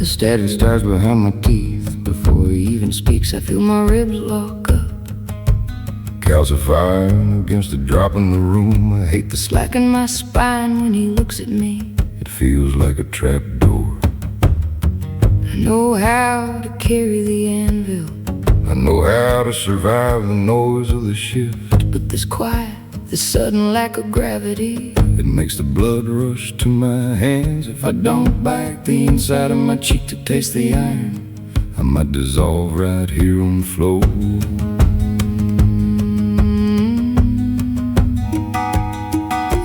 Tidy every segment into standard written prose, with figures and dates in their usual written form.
The static starts behind my teeth. Before he even speaks, I feel my ribs lock up, calcifying against the drop in the room. I hate the slack in my spine when he looks at me. It feels like a trap door. I know how to carry the anvil, I know how to survive the noise of the shift. But this quiet, this sudden lack of gravity, it makes the blood rush to my hands. If I don't bite the inside of my cheek to taste the iron, I might dissolve right here on the floor.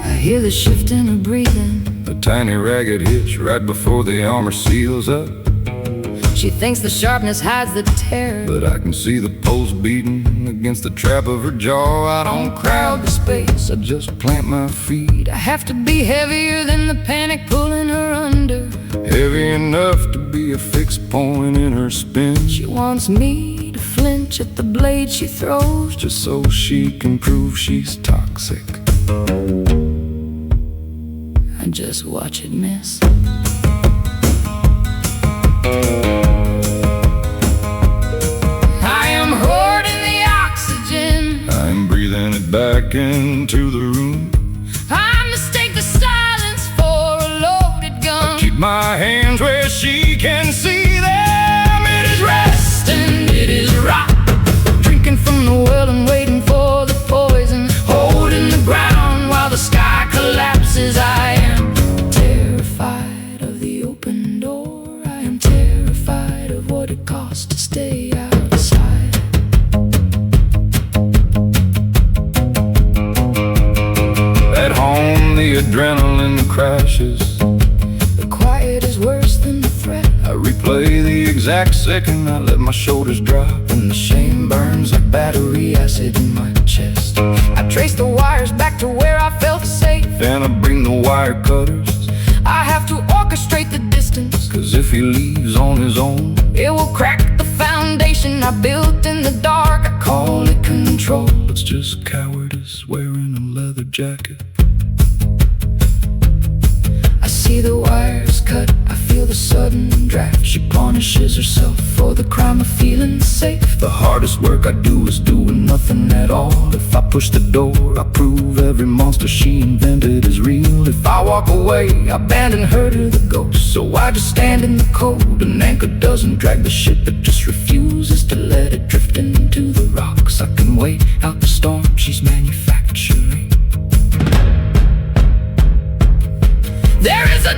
I hear the shifting of breathing, a tiny ragged hitch right before the armor seals up. She thinks the sharpness hides the terror, but I can see the pulse beating against the trap of her jaw. I don't crowd the space, I just plant my feet. I have to be heavier than the panic pulling her under, heavy enough to be a fixed point in her spin. She wants me to flinch at the blade she throws, just so she can prove she's toxic. I just watch it miss. Breathing it back into the room. I mistake the silence for a loaded gun. I keep my hands where she can see them. It is rest and it is rock, drinking from the well and waiting for the poison, holding the ground while the sky collapses. I am terrified of the open door. I am terrified of what it costs to stay outside. The adrenaline crashes, the quiet is worse than the threat. I replay the exact second I let my shoulders drop, and the shame burns like battery acid in my chest. I trace the wires back to where I felt safe, and I bring the wire cutters. I have to orchestrate the distance, cause if he leaves on his own, it will crack the foundation I built in the dark. I call it control, it's just cowardice wearing a leather jacket. See the wires cut, I feel the sudden draft. She punishes herself for the crime of feeling safe. The hardest work I do is doing nothing at all. If I push the door, I prove every monster she invented is real. If I walk away, I abandon her to the ghost. So I just stand in the cold. An anchor doesn't drag the ship, it just refuses to let it drift into the rocks. I can wait out the storm she's manufacturing. There is a